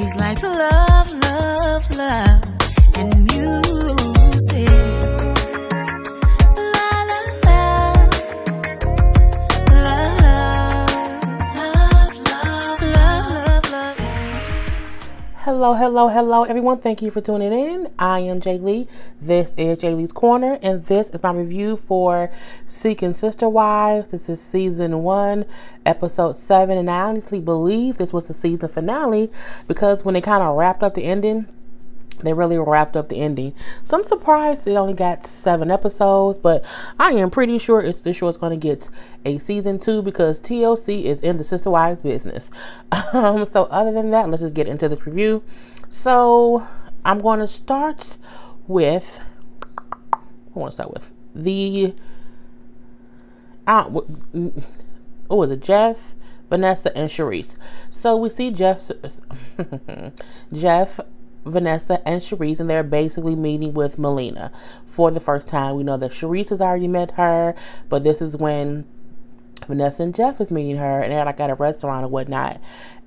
She's like love, love, love, and music. La la la, love, love, love, love, love. Hello, everyone. Thank you for tuning in. I am Jay Lee. This is Jay Lee's Corner, and this is my review for Seeking Sister Wives. This is season 1, episode 7, and I honestly believe this was the season finale because when they kind of wrapped up the ending, they really wrapped up the ending. So I'm surprised it only got 7 episodes, but I am pretty sure it's going to get a season 2 because TLC is in the Sister Wives business. So other than that, let's just get into this review. So I'm going to start with, the, is it Jeff, Vanessa, and Charisse. So we see Jeff, Vanessa, and Charisse, and they're basically meeting with Melina for the first time. We know that Charisse has already met her, but this is when Vanessa and Jeff is meeting her, and they're like at a restaurant or whatnot.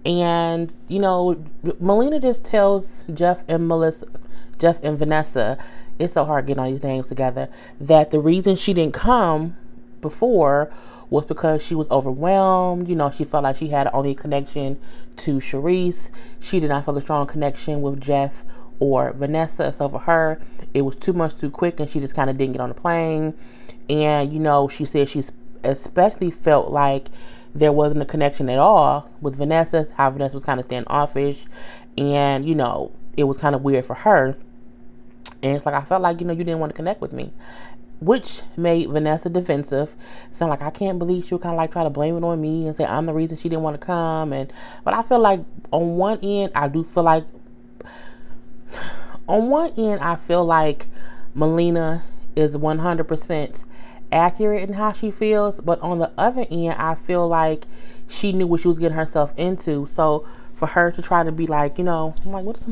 And, you know, Melina just tells Jeff and Vanessa, it's so hard getting all these names together, that the reason she didn't come before was because she was overwhelmed. You know, she felt like she had only a connection to Charisse. She did not feel a strong connection with Jeff or Vanessa. So for her, it was too much too quick, and she just kind of didn't get on the plane. And, you know, she said she's especially felt like there wasn't a connection at all with Vanessa, how Vanessa was kind of standoffish, and, you know, it was kind of weird for her. And it's like, I felt like, you know, you didn't want to connect with me, which made Vanessa defensive. Sound like, I can't believe she would kind of like try to blame it on me and say I'm the reason she didn't want to come. But I feel like on one end, I feel like Melina is 100% accurate in how she feels. But on the other end, I feel like she knew what she was getting herself into. So for her to try to be like, you know, I'm like, what's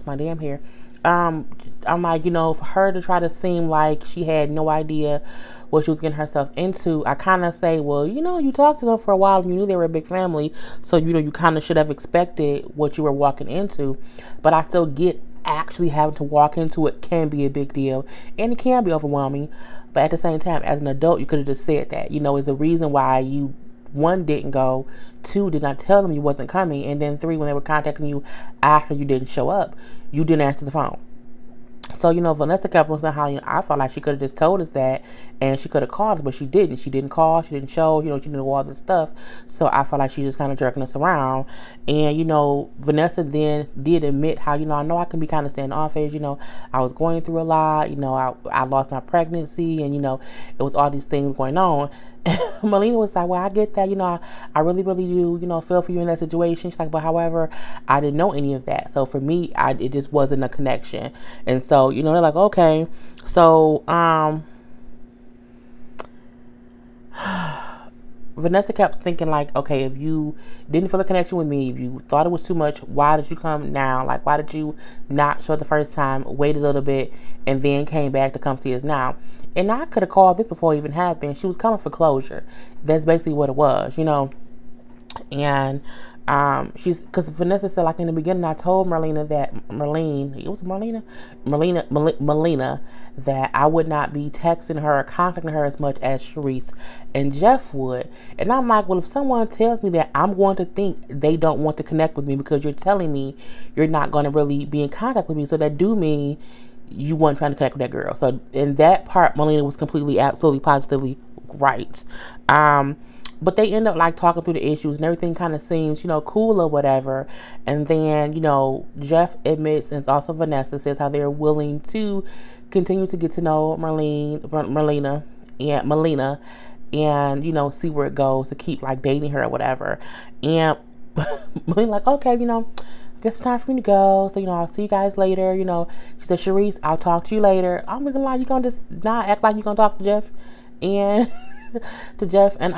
my damn hair? I'm like, you know, for her to try to seem like she had no idea what she was getting herself into, I kind of say, well, you know, you talked to them for a while and you knew they were a big family, so, you know, you kind of should have expected what you were walking into. But I still get actually having to walk into it can be a big deal, and it can be overwhelming. But at the same time, as an adult, you could have just said that, you know, is a reason why you, 1, didn't go, 2, did not tell them you wasn't coming, and then 3, when they were contacting you after you didn't show up, you didn't answer the phone. So, you know, Vanessa kept on saying how, you know, I felt like she could have just told us that, and she could have called us, but she didn't. She didn't call, she didn't show, you know, she didn't do all this stuff. So I felt like she just kind of jerking us around. And, you know, Vanessa then did admit how, you know I can be kind of standoffish, you know, I was going through a lot, you know, I lost my pregnancy, and, you know, it was all these things going on. Melina was like, well, I get that, you know, I really, really do, you know, feel for you in that situation. She's like, but however, I didn't know any of that. So for me, it just wasn't a connection. And so, you know, they're like, okay. So, Vanessa kept thinking like, okay, if you didn't feel a connection with me, if you thought it was too much, why did you come now? Like, why did you not show up the first time, wait a little bit, and then came back to come see us now? And I could have called this before it even happened. She was coming for closure. That's basically what it was, you know. And because Vanessa said, like, in the beginning, I told Melina that Melina that I would not be texting her or contacting her as much as Charisse and Jeff would. And I'm like, well, if someone tells me that, I'm going to think they don't want to connect with me because you're telling me you're not going to really be in contact with me. So that do mean you weren't trying to connect with that girl. So in that part, Melina was completely, absolutely, positively right. But they end up like talking through the issues, and everything kind of seems, you know, cool or whatever. And then, you know, Jeff admits, and also Vanessa says how they're willing to continue to get to know Melina, and, you know, see where it goes, to keep like dating her or whatever. And Melina like, okay, you know, I guess it's time for me to go. So, you know, I'll see you guys later. You know, she said, Charisse, I'll talk to you later. I'm not gonna lie, you gonna just not act like you're gonna talk to Jeff and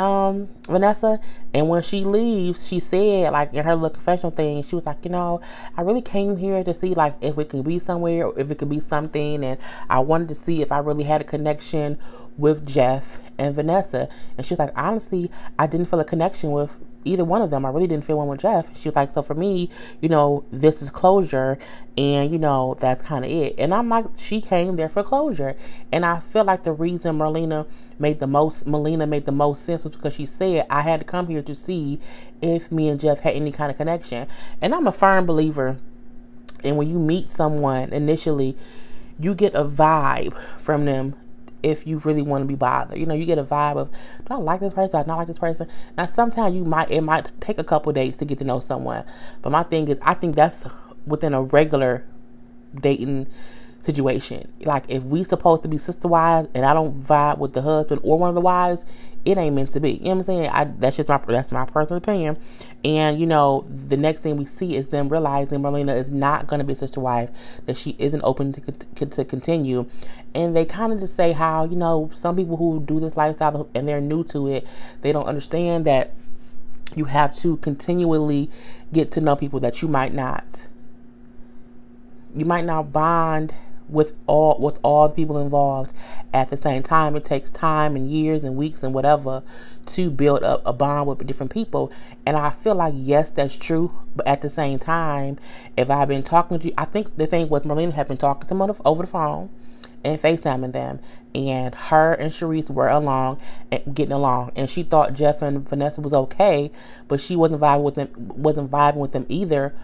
Vanessa. And when she leaves, she said, like, in her little confessional thing, she was like, you know, I really came here to see, like, if it could be somewhere, or if it could be something, and I wanted to see if I really had a connection with Jeff and Vanessa. And she's like, honestly, I didn't feel a connection with either one of them. I really didn't feel one with Jeff. She was like, so for me, this is closure, and that's kind of it. And I'm like, she came there for closure. And I feel like the reason Melina made the most sense was because she said, I had to come here to see if me and Jeff had any kind of connection. And I'm a firm believer, and when you meet someone initially, you get a vibe from them. If you really want to be bothered, you get a vibe of, do I like this person? Do I not like this person? Now, sometimes it might take a couple days to get to know someone. But my thing is, I think that's within a regular dating situation. Like, if we supposed to be sister wives and I don't vibe with the husband or one of the wives, it ain't meant to be. You know what I'm saying? That's my personal opinion. And the next thing we see is them realizing Melina is not going to be a sister wife, that she isn't open to continue. And they kind of just say how some people who do this lifestyle and they're new to it, they don't understand that you have to continually get to know people that you might not bond with all the people involved at the same time. It takes time and years and weeks and whatever to build up a bond with different people. And I feel like, yes, that's true. But at the same time, if I've been talking to you, I think the thing was Melina had been talking to them over the phone and FaceTiming them, and her and Sharice were getting along, and she thought Jeff and Vanessa was okay, but she wasn't vibing with them either,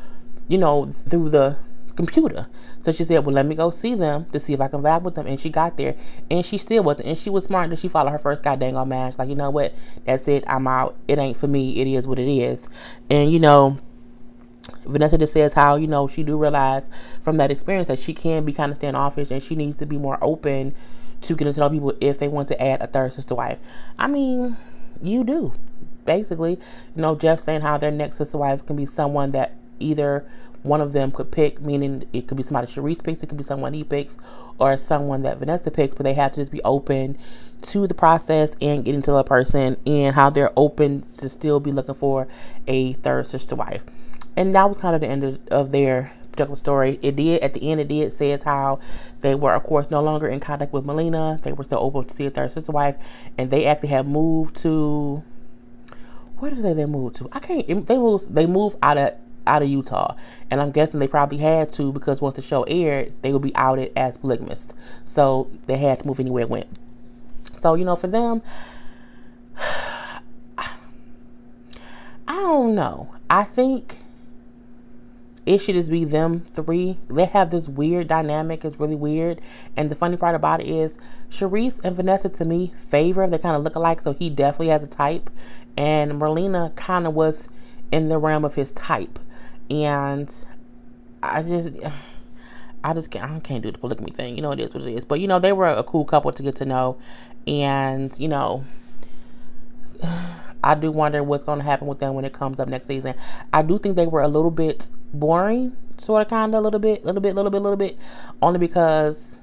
through the computer. So she said, well, let me go see them to see if I can vibe with them. And she got there, and she still wasn't. And she was smart that she followed her first goddamn on match. Like, you know what? That's it. I'm out. It ain't for me. It is what it is. And Vanessa just says how, she do realize from that experience that she can be kind of standoffish, and she needs to be more open to getting to know people if they want to add a third sister wife. I mean, you do. Basically, Jeff saying how their next sister wife can be someone that either one of them could pick, meaning it could be somebody Sharice picks, it could be someone he picks, or someone that Vanessa picks, but they have to just be open to the process and getting to a person, and how they're open to still be looking for a third sister wife. And that was kind of the end of their particular story. At the end, it did says how they were, of course, no longer in contact with Melina. They were still open to see a third sister wife, and they actually have moved to, where did they move to? They moved out of Utah, and I'm guessing they probably had to, because once the show aired, they would be outed as polygamists, so they had to move anywhere it went. So for them, I don't know. I think it should just be them three. They have this weird dynamic. It's really weird. And the funny part about it is Sharice and Vanessa, to me, favor. They kind of look alike, so he definitely has a type. And Melina kind of was in the realm of his type. And I can't do the polygamy thing. It is what it is. But, they were a cool couple to get to know. And, I do wonder what's going to happen with them when it comes up next season. I do think they were a little bit boring, sort of, kind of, a little bit, only because,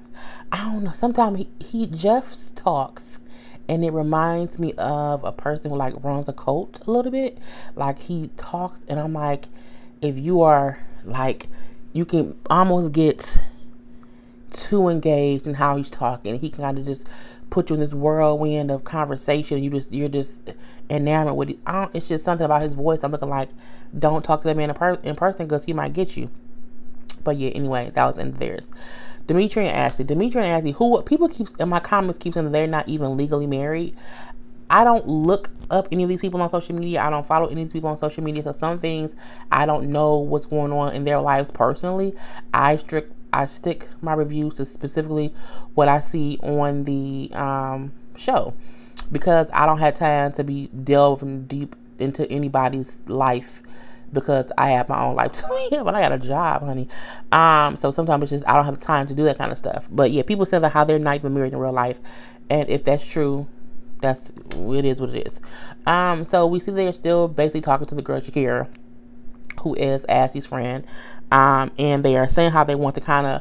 I don't know, sometimes Jeff talks, and it reminds me of a person who, like, runs a cult a little bit. Like, he talks, and I'm like, if you are, like, you can almost get too engaged in how he's talking. He kind of just put you in this whirlwind of conversation. You're just enamored with it. It's just something about his voice. I'm looking like, don't talk to that man in person, because he might get you. But yeah, anyway, that was the end of theirs. Dimitri and Ashley, who people keep in my comments keep saying that they're not even legally married. I don't look up any of these people on social media. I don't follow any of these people on social media. So some things I don't know what's going on in their lives personally. I stick my reviews to specifically what I see on the show, because I don't have time to be delving deep into anybody's life, because I have my own life to live, but I got a job, honey. So sometimes it's just I don't have the time to do that kind of stuff. But yeah, people say that how they're not even married in real life, and if that's true, it is what it is. So we see they're still basically talking to the girl Jerrica, who is Ashley's friend, and they are saying how they want to kind of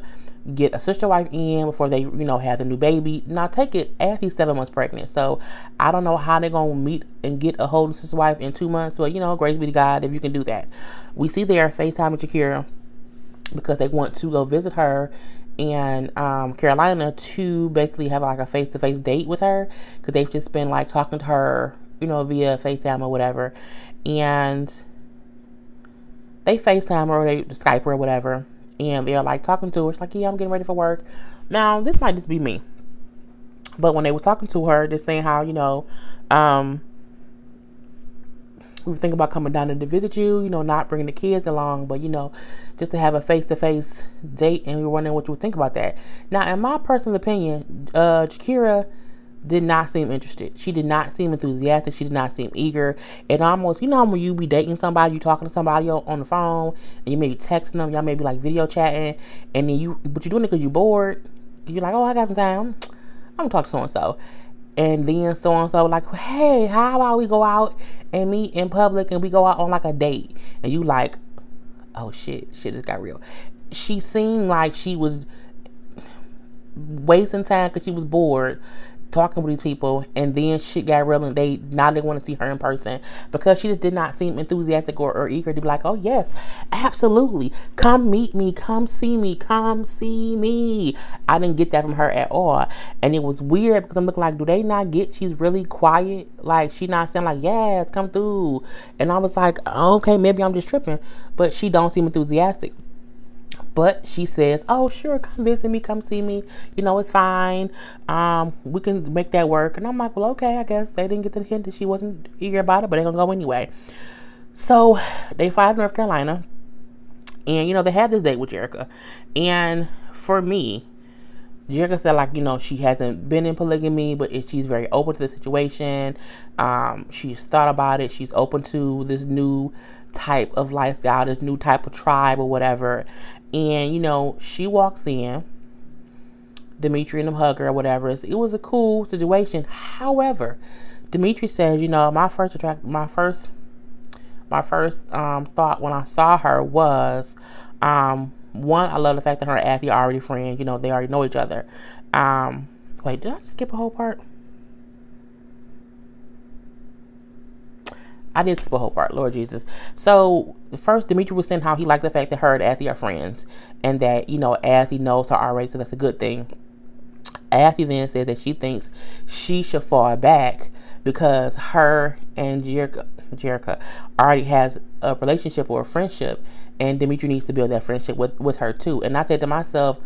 get a sister wife in before they, have the new baby. Now, take it, Ashley's 7 months pregnant, so I don't know how they're gonna meet and get a whole sister wife in 2 months. But grace be to God if you can do that. We see they are FaceTiming Jerrica because they want to go visit her in Carolina to basically have like a face-to-face date with her, because they've just been like talking to her, via FaceTime or whatever. And they FaceTime or they Skype or whatever. And they're like talking to her. She's like, yeah, I'm getting ready for work. Now, this might just be me. But when they were talking to her, they're saying how, we were thinking about coming down to visit you, not bringing the kids along, but, just to have a face-to-face date. And we were wondering what you would think about that. Now, in my personal opinion, Jerrica did not seem interested. She did not seem enthusiastic. She did not seem eager. It almost, when you be dating somebody, you talking to somebody on the phone, and you may be texting them, y'all may be like video chatting, and then but you're doing it because you're bored. You're like, oh, I got some time. I'm gonna talk to so-and-so. And then so-and-so like, hey, how about we go out and meet in public and we go out on like a date? And you like, oh shit just got real. She seemed like she was wasting time because she was bored talking with these people, and then shit got real and they want to see her in person, because she just did not seem enthusiastic or eager to be like, oh yes, absolutely, come meet me, come see me. I didn't get that from her at all. And it was weird because I'm looking like, do they not get she's really quiet? Like, she not saying like, yes, come through. And I was like, okay, maybe I'm just tripping, but she don't seem enthusiastic. But she says, oh, sure, come visit me, come see me. It's fine. We can make that work. And I'm like, well, okay, I guess they didn't get the hint that she wasn't eager about it, but they're going to go anyway. So they fly to North Carolina. And, they had this date with Jerrica. And for me, Jerrica said, like, she hasn't been in polygamy, but she's very open to the situation. She's thought about it. She's open to this new type of lifestyle, this new type of tribe or whatever. And, she walks in, Dimitri and them hug her or whatever. It was a cool situation. However, Dimitri says, my first thought when I saw her was, one, I love the fact that her and Athy are already friends. They already know each other. Wait, did I skip a whole part? I did skip a whole part, Lord Jesus. So, first, Dimitri was saying how he liked the fact that her and Athy are friends. And that, Athy knows her already, so that's a good thing. Athy then said that she thinks she should fall back because her and Jerrica already has a relationship or a friendship, and Dimitri needs to build that friendship with her too. And I said to myself,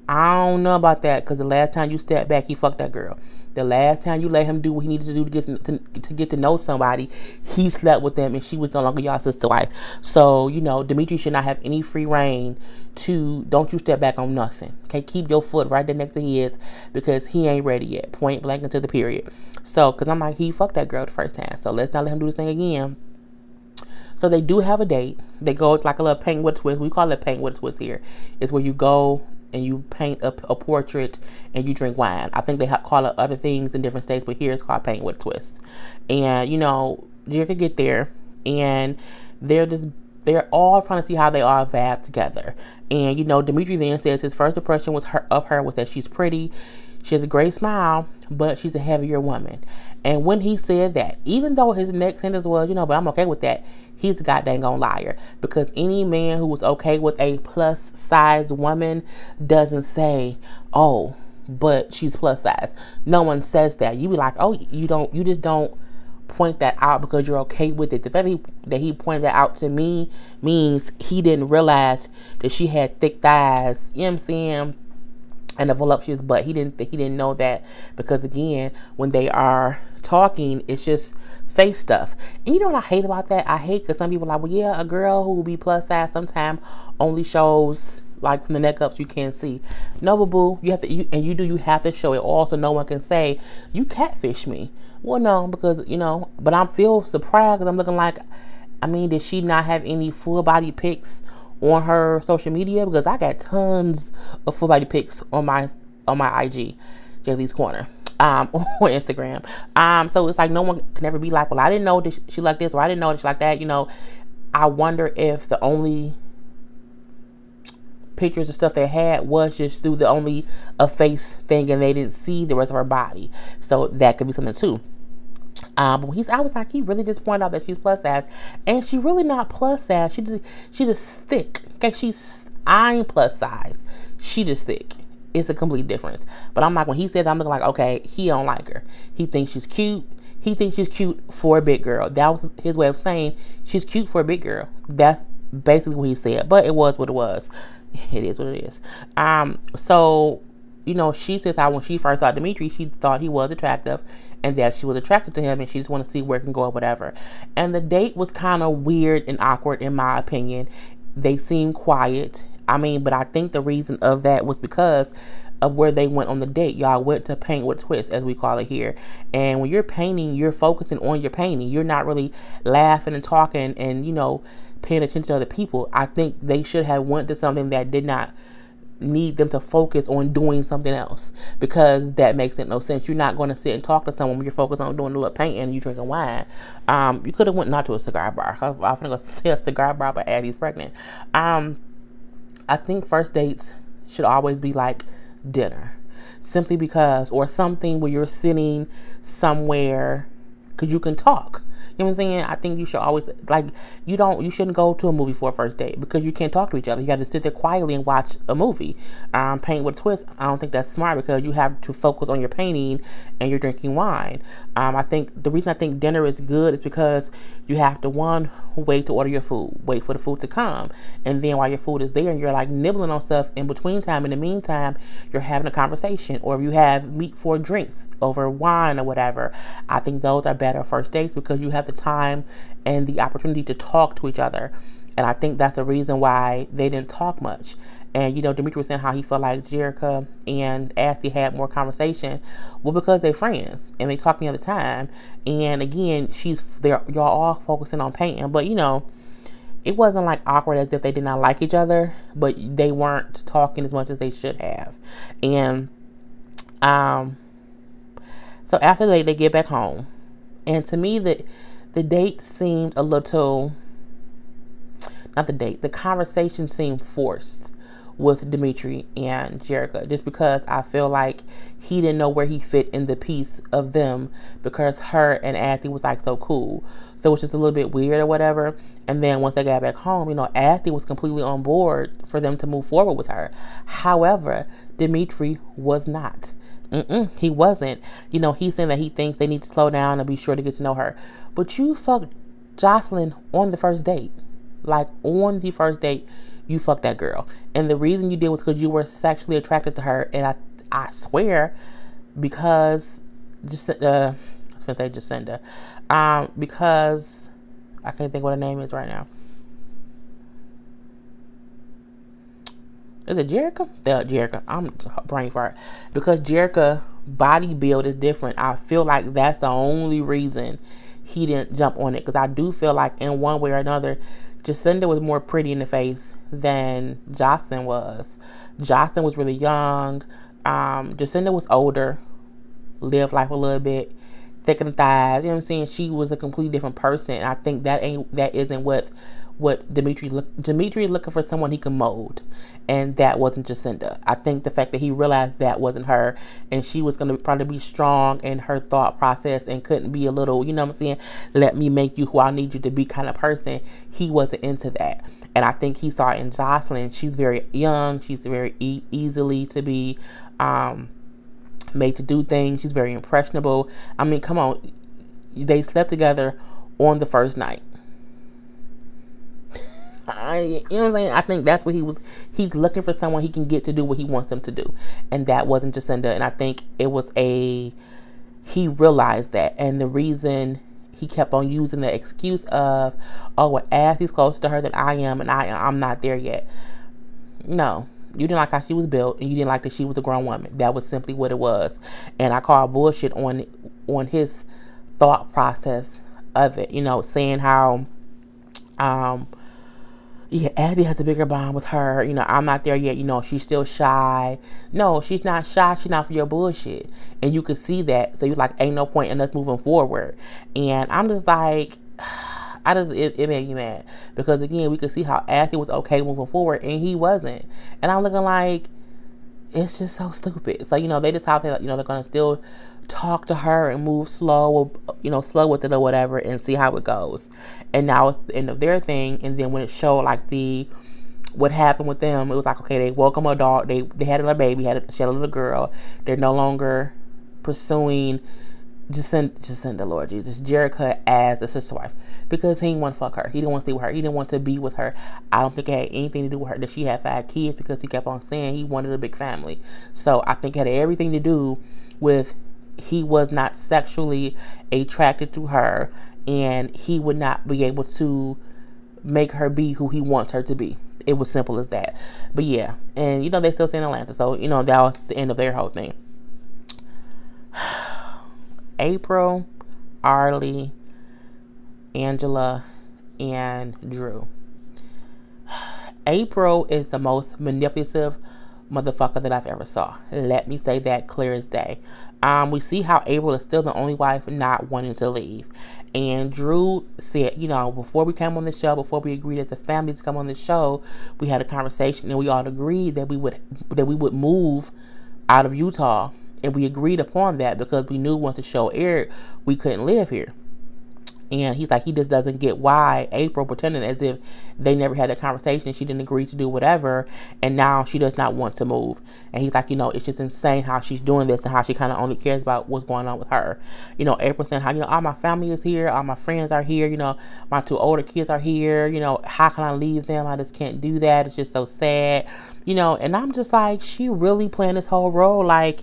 I don't know about that, because the last time you stepped back, he fucked that girl. The last time you let him do what he needed to do to get to know somebody, he slept with them, and she was no longer your sister wife. So, Dimitri should not have any free reign to, don't you step back on nothing. Okay, keep your foot right there next to his, because he ain't ready yet. Point blank into the period. So, because I'm like, he fucked that girl the first time, so let's not let him do this thing again. So they do have a date. They go, it's like a little paint with a twist. We call it paint with a twist here. It's where you go and you paint a portrait and you drink wine. I think they call it other things in different states, but here it's called paint with a twist. And, Jerrica get there, and they're all trying to see how they all vibe together. And, Dimitri then says his first impression was that she's pretty. She has a great smile, but she's a heavier woman. And when he said that, even though his next sentence was, but I'm okay with that, he's a goddamn liar. Because any man who was okay with a plus size woman doesn't say, oh, but she's plus size. No one says that. You be like, oh, you just don't point that out because you're okay with it. The fact that he pointed that out to me means he didn't realize that she had thick thighs. You know what I'm saying? And a voluptuous butt. He didn't know that, because again, when they are talking, it's just face stuff. And you know what I hate about that? I hate because some people are like, well, yeah, a girl who will be plus size sometimes only shows like from the neck up so you can't see. No, boo-boo, you have to show it all so no one can say you catfish me. Well, no, because but I feel surprised because I'm looking like, did she not have any full body pics on her social media? Because I got tons of full body pics on my IG, Jaylee's Corner, on Instagram. So it's like no one can ever be like, well, I didn't know that she like this, or I didn't know that she like that. I wonder if the only pictures and stuff they had was just through a face thing, and they didn't see the rest of her body. So that could be something too. But I was like, he really just pointed out that she's plus size, and she really not plus size. She just thick. Okay, I'm plus size. She just thick. It's a complete difference. But I'm like, when he said that, I'm looking like, okay, he don't like her. He thinks she's cute. he thinks she's cute for a big girl. That was his way of saying she's cute for a big girl. That's basically what he said. But it was what it was. It is what it is. So, you know, she says how when she first saw Dimitri, she thought he was attractive and that she was attracted to him and she just wanted to see where it can go or whatever. And the date was kind of weird and awkward in my opinion. They seemed quiet. I mean, but I think the reason of that was because of where they went on the date. Y'all went to paint with a twist, as we call it here. And when you're painting, you're focusing on your painting. You're not really laughing and talking and, you know, paying attention to other people. I think they should have went to something that did not need them to focus on doing something else, because that makes no sense. You're not going to sit and talk to someone when you're focused on doing a little painting and you drinking wine. You could have went not to a cigar bar. I was going to say a cigar bar, but Addie's pregnant. I think first dates should always be like dinner, simply because, or something where you're sitting somewhere because you can talk. You know what I'm saying? I think you should always, like, you shouldn't go to a movie for a first date because you can't talk to each other. You got to sit there quietly and watch a movie. Paint with a twist, I don't think that's smart because you have to focus on your painting and you're drinking wine. I think the reason I think dinner is good is because you have to, one, wait to order your food, wait for the food to come. And then while your food is there, you're like nibbling on stuff in between time. In the meantime, you're having a conversation, or if you have meat for drinks over wine or whatever, I think those are better first dates because you have the time and the opportunity to talk to each other. And I think that's the reason why they didn't talk much. And, you know, Dimitri was saying how he felt like Jerrica and Ashley had more conversation. Well, because they're friends and they talk the other time. And again, y'all all focusing on painting. But, you know, it wasn't like awkward as if they did not like each other, but they weren't talking as much as they should have. And so after they get back home, and to me the date seemed a little, not the date, the conversation seemed forced with Dimitri and Jerrica, just because I feel like he didn't know where he fit in the piece of them, because her and Ashley was like so cool. So it was just a little bit weird or whatever. And then once they got back home, you know, Ashley was completely on board for them to move forward with her. However, Dimitri was not. He wasn't. You know, he's saying that he thinks they need to slow down and be sure to get to know her. But you fucked Jocelyn on the first date. Like, on the first date, you fucked that girl. And the reason you did was because you were sexually attracted to her. And I swear, because Jacinda, because I can't think what her name is right now. Is it Jerrica? Jerrica. I'm brain fart. Because Jerrica body build is different. I feel like that's the only reason he didn't jump on it. Because I do feel like in one way or another, Jacinda was more pretty in the face than Jocelyn was. Jocelyn was really young. Jacinda was older, lived life a little bit, thick in the thighs. You know what I'm saying? She was a completely different person. And I think that isn't what Dimitri looking for someone he can mold, and that wasn't Jacinda. I think the fact that he realized that wasn't her, and she was going to probably be strong in her thought process and couldn't be a little, you know what I'm saying, let me make you who I need you to be kind of person. He wasn't into that. And I think he saw in Jocelyn, she's very young, she's very easily to be made to do things, she's very impressionable. I mean, come on, they slept together on the first night. You know what I'm saying? I think that's what he's looking for, someone he can get to do what he wants them to do. And that wasn't Jacinda. And I think it was he realized that. And the reason he kept on using the excuse of, oh, well, Ashley's closer to her than I am, and I'm not there yet. No. You didn't like how she was built, and you didn't like that she was a grown woman. That was simply what it was. And I call bullshit on his thought process of it. You know, saying how yeah, Abby has a bigger bond with her. You know, I'm not there yet. You know, she's still shy. No, she's not shy. She's not for your bullshit. And you could see that. So you're like, ain't no point in us moving forward. And I'm just like, it made me mad. Because again, we could see how Ashley was okay moving forward and he wasn't. And I'm looking like, it's just so stupid. So, you know, they decided that, you know, they're going to still talk to her and move slow, you know, slow with it or whatever, and see how it goes. And now it's the end of their thing. And then when it showed like what happened with them, it was like, okay, they welcome a dog. They had a little baby, she had a little girl. They're no longer pursuing just send the Lord Jesus Jerrica as a sister wife, because he didn't want to fuck her. He didn't want to sleep with her. He didn't want to be with her. I don't think it had anything to do with her that she had 5 kids, because he kept on saying he wanted a big family. So I think it had everything to do with he was not sexually attracted to her, and he would not be able to make her be who he wants her to be. It was simple as that. But yeah, and they still stay in Atlanta, so that was the end of their whole thing. April, Arlie, Angela, and Drew. April is the most manipulative motherfucker that I've ever saw. Let me say that clear as day. We see how April is still the only wife not wanting to leave. And Drew said, before we came on the show, before we agreed as a family to come on the show, we had a conversation and we all agreed that we would move out of Utah. And we agreed upon that because we knew once the show aired, we couldn't live here. And he's like, he just doesn't get why April pretended as if they never had that conversation and she didn't agree to do whatever. And now she does not want to move. And he's like, it's just insane how she's doing this and how she kind of only cares about what's going on with her. April saying how, all my family is here. All my friends are here. My 2 older kids are here. How can I leave them? I just can't do that. It's just so sad. And I'm just like, she really playing this whole role like,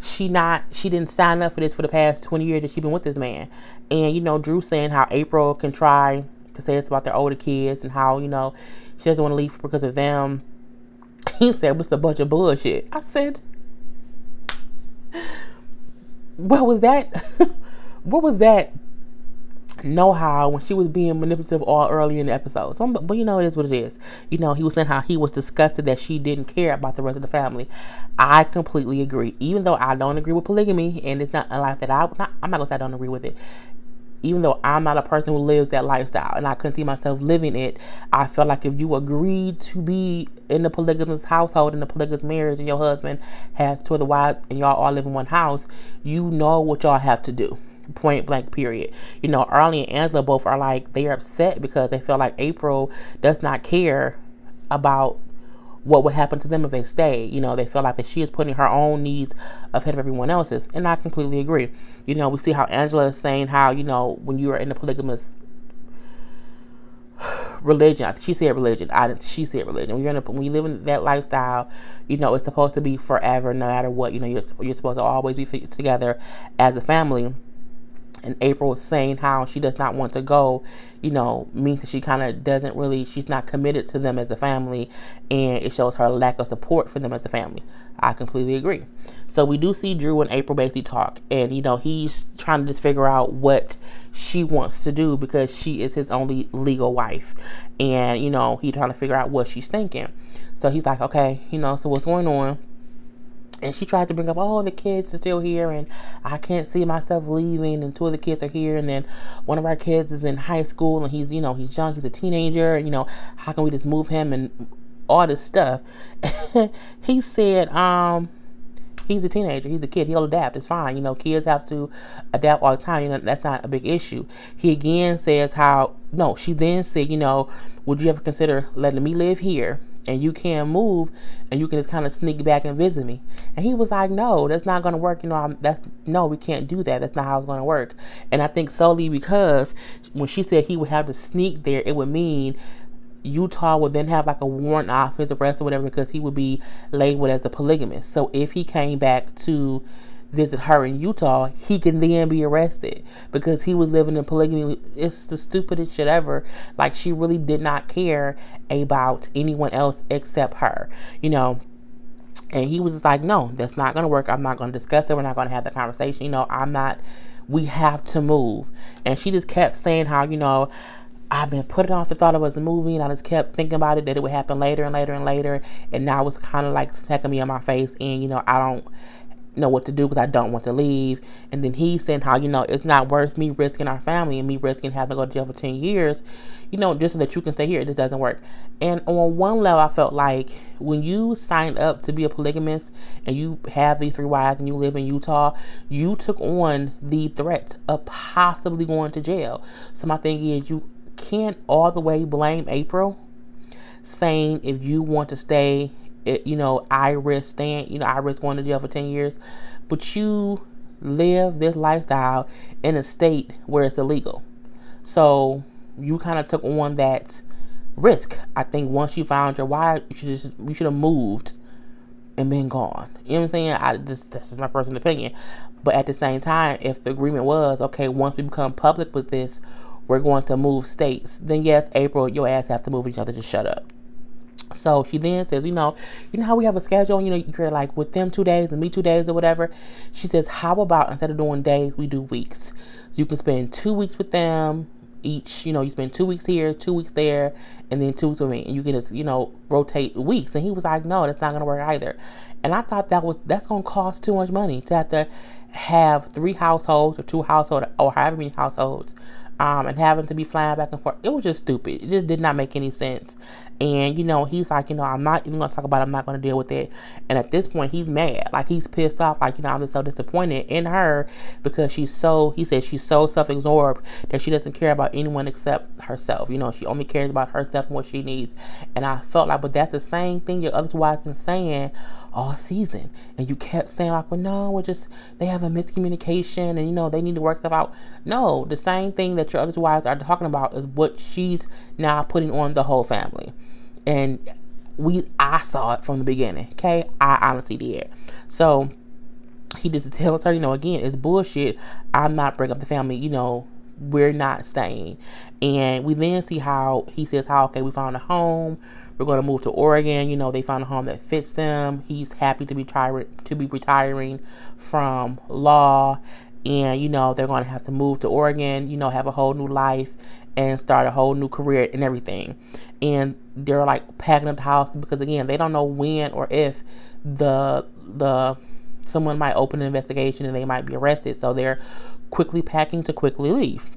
she didn't sign up for this for the past 20 years that she's been with this man. And, Drew saying how April can try to say it's about their older kids and how, she doesn't want to leave because of them. He said, it's a bunch of bullshit. I said, what was that? What was that know-how when she was being manipulative all early in the episode? So, but it is what it is. He was saying how he was disgusted that she didn't care about the rest of the family. I completely agree. Even though I don't agree with polygamy, and it's not a life that I'm not gonna say I don't agree with it. Even though I'm not a person who lives that lifestyle and I couldn't see myself living it, I felt like if you agreed to be in the polygamous household, in the polygamous marriage, and your husband has 2 other wives and y'all all live in one house, you know what y'all have to do. Point blank, period. Arlie and Angela both are like, they're upset because they feel like April does not care about what would happen to them if they stay. They feel like that she is putting her own needs ahead of everyone else's. And I completely agree. We see how Angela is saying how, when you are in the polygamous religion, she said religion. She said religion. When you live in that lifestyle, it's supposed to be forever, no matter what. You're supposed to always be together as a family. And April was saying how she does not want to go, means that she kind of she's not committed to them as a family, and it shows her lack of support for them as a family. I completely agree. So we do see Drew and April basically talk, and he's trying to just figure out what she wants to do because she is his only legal wife, and he's trying to figure out what she's thinking. So he's like, okay, so what's going on? And she tried to bring up, the kids are still here and I can't see myself leaving, and 2 of the kids are here, and then one of our kids is in high school and he's young, he's a teenager, and how can we just move him and all this stuff. He said, he's a teenager, he's a kid, he'll adapt, it's fine, kids have to adapt all the time, that's not a big issue. He again says how, she then said, would you ever consider letting me live here? And you can move and you can just kind of sneak back and visit me. And he was like, no, that's not going to work. No, we can't do that. That's not how it's going to work. And I think solely because when she said he would have to sneak there, it would mean Utah would then have like a warrant off his arrest or whatever, because he would be labeled as a polygamist. So if he came back to visit her in Utah, he can then be arrested because he was living in polygamy. It's the stupidest shit ever. Like, she really did not care about anyone else except her, and he was just like, no, that's not going to work. I'm not going to discuss it. We're not going to have the conversation. We have to move. And she just kept saying how, I've been putting off the thought of us moving. I just kept thinking about it, that it would happen later and later and later. And now it's kind of like smacking me in my face. And, I don't know what to do because I don't want to leave. And then he said how, it's not worth me risking our family and me risking having to go to jail for 10 years, just so that you can stay here. It just doesn't work. And on one level, I felt like when you signed up to be a polygamist and you have these 3 wives and you live in Utah, you took on the threat of possibly going to jail. So my thing is, you can't all the way blame April, saying if you want to stay, I risk going to jail for 10 years, but you live this lifestyle in a state where it's illegal. So you kind of took on that risk. I think once you found your wife, you should have moved and been gone. You know what I'm saying? This is my personal opinion. But at the same time, if the agreement was, okay, once we become public with this, we're going to move states, then yes, April, your ass have to move each other. Just shut up. So she then says, you know how we have a schedule, you're like with them 2 days and me 2 days or whatever. She says, how about instead of doing days, we do weeks? So you can spend 2 weeks with them each, you spend 2 weeks here, 2 weeks there, and then 2 weeks with me, and you can just, rotate weeks. And he was like, no, that's not going to work either. And I thought that's going to cost too much money to have to have 3 households or 2 households or however many households, and having to be flying back and forth. It was just stupid. It just did not make any sense. And, he's like, I'm not even going to talk about it. I'm not going to deal with it. And at this point, he's mad. Like, he's pissed off. Like, I'm just so disappointed in her because he said she's so self-absorbed that she doesn't care about anyone except herself. She only cares about herself and what she needs. And I felt like, but that's the same thing your other wives been saying all season. And you kept saying like, well, no, they have a miscommunication and, they need to work stuff out. No, the same thing that your other wives are talking about is what she's now putting on the whole family. And I saw it from the beginning. Okay. I honestly did. So he just tells her, again, it's bullshit. I'm not bringing up the family, we're not staying. And we then see how he says okay, we found a home. We're going to move to Oregon. They found a home that fits them. He's happy to be retiring from law. And, they're going to have to move to Oregon, have a whole new life and start a whole new career and everything. And they're like packing up the house because, again, they don't know when or if someone might open an investigation and they might be arrested. So they're quickly packing to quickly leave.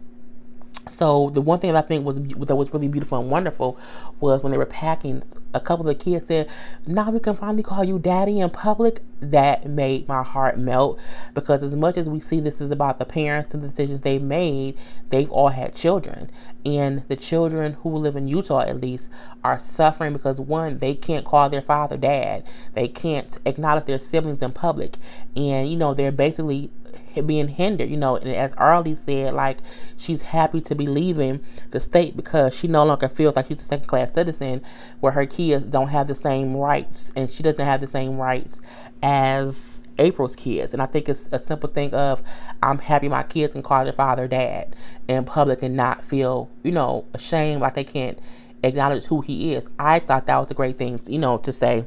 So the one thing that I think that was really beautiful and wonderful was when they were packing, a couple of the kids said, now we can finally call you daddy in public. That made my heart melt, because as much as we see this is about the parents and the decisions they made, they've all had children. And the children who live in Utah, at least, are suffering because, one, they can't call their father dad. They can't acknowledge their siblings in public. And, they're basically being hindered, and as Arlie said, like, she's happy to be leaving the state because she no longer feels like she's a second-class citizen where her kids don't have the same rights, and she doesn't have the same rights as April's kids. And I think it's a simple thing of, I'm happy my kids can call their father dad in public and not feel, ashamed, like they can't acknowledge who he is. I thought that was a great thing, to say.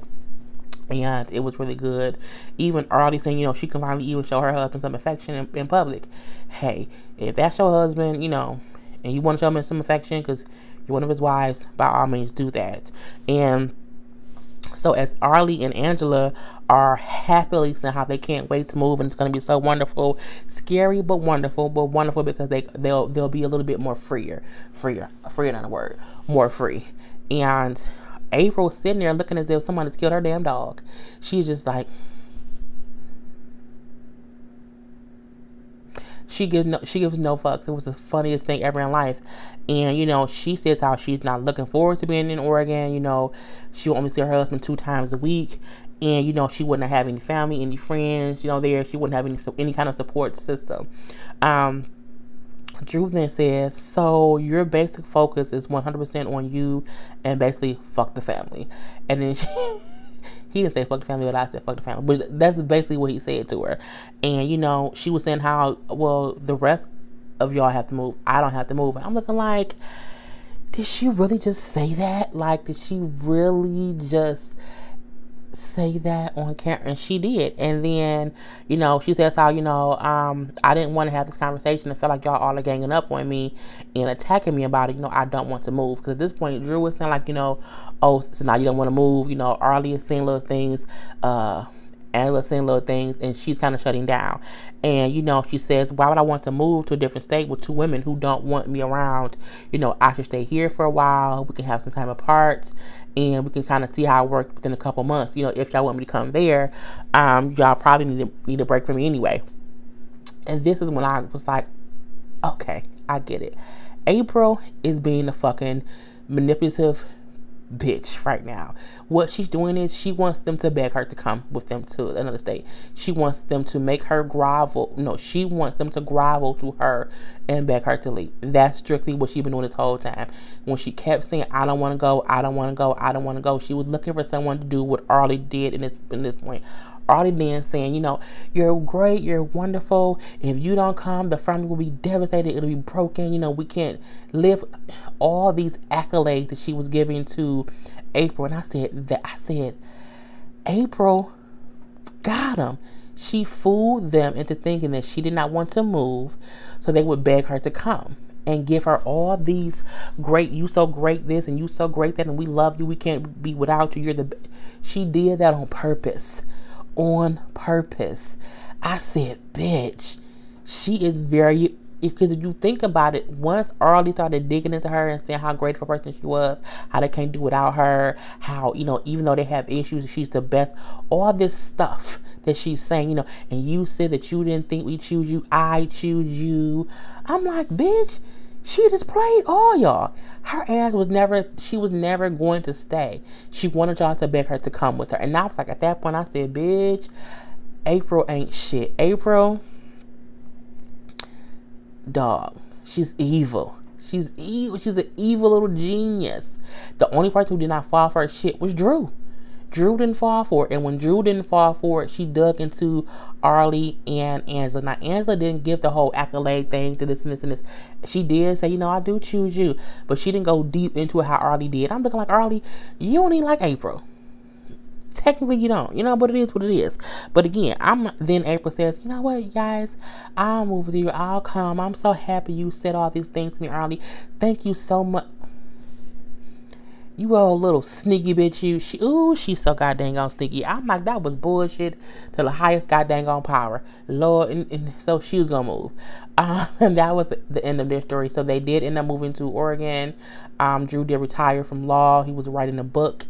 And it was really good. Even Arlie saying, she can finally even show her husband some affection in public. Hey, if that's your husband, and you want to show him some affection because you're one of his wives, by all means do that. And so as Arlie and Angela are happily saying how they can't wait to move and it's going to be so wonderful, scary but wonderful because they'll be a little bit more freer than a word, more free. And April's sitting there looking as if someone has killed her damn dog. She's just like, she gives no fucks. It was the funniest thing ever in life. And, she says how she's not looking forward to being in Oregon. She will only see her husband 2 times a week. And, she wouldn't have any family, any friends, there. She wouldn't have any kind of support system. Drew then says, so your basic focus is 100% on you and basically fuck the family. And then he didn't say fuck the family, but I said fuck the family. But that's basically what he said to her. And, she was saying how, well, the rest of y'all have to move. I don't have to move. And I'm looking like, did she really just say that? Like, did she really just say that on camera? And she did. And then, she says how, I didn't want to have this conversation. I felt like y'all all are ganging up on me and attacking me about it. I don't want to move. Because at this point, Drew was saying like, oh, so now you don't want to move. Arlie is saying little things, Angela's saying little things, and she's kind of shutting down. And, she says, why would I want to move to a different state with 2 women who don't want me around? I should stay here for a while. We can have some time apart, and we can kind of see how it works within a couple months. If y'all want me to come there, y'all probably need a break from me anyway. And this is when I was like, okay, I get it. April is being a fucking manipulative bitch right now. What she's doing is she wants them to beg her to come with them to another state. She wants them to make her grovel. No, she wants them to grovel to her and beg her to leave. That's strictly what she's been doing this whole time. When she kept saying, I don't want to go, I don't want to go, I don't want to go, she was looking for someone to do what Arlie did in this point. Arlie then saying, you know, you're great, you're wonderful. If you don't come, the family will be devastated. It'll be broken. You know, we can't live. All these accolades that she was giving to April. And I said, April got him. She fooled them into thinking that she did not want to move, so they would beg her to come and give her all these great, you so great this and you so great that, and we love you, we can't be without you, you're the she did that on purpose. On purpose. I said, bitch, she is very, because if you think about it, once Arlie started digging into her and saying how grateful person she was, how they can't do without her, how, you know, even though they have issues, she's the best, all this stuff that she's saying, you know, and you said that you didn't think we choose you, I choose you. I'm like, bitch, she just played all y'all. Her ass was never, she was never going to stay. She wanted y'all to beg her to come with her. And I was like, at that point, I said, bitch, April ain't shit. April, dog, she's evil. She's evil. She's an evil little genius. The only person who did not fall for her shit was Drew. Drew didn't fall for it. And when Drew didn't fall for it, she dug into Arlie and Angela. Now, Angela didn't give the whole accolade thing to this and this and this. She did say, you know, I do choose you. But she didn't go deep into how Arlie did. I'm looking like, Arlie, you don't even like April. Technically, you don't. You know, but it is what it is. But again, then April says, you know what, guys? I'll move with you. I'll come. I'm so happy you said all these things to me, Arlie. Thank you so much. You old little sneaky bitch, you. She's so goddamn on sneaky. I'm like, that was bullshit to the highest goddamn on power. Lord, and so she was gonna move. And that was the end of their story. So they did end up moving to Oregon. Drew did retire from law. He was writing a book.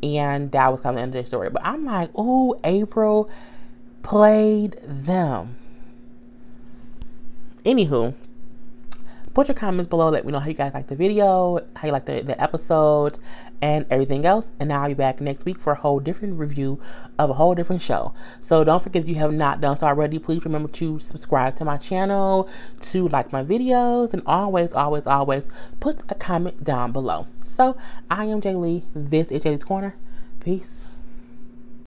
And that was kind of the end of their story. But I'm like, oh, April played them. Anywho, put your comments below. Let me know how you guys like the video, how you like the episodes, and everything else. And now I'll be back next week for a whole different review of a whole different show. So don't forget, if you have not done so already, please remember to subscribe to my channel, to like my videos, and always, always, always put a comment down below. So I am Jay Lee. This is Jaylee's Corner. Peace.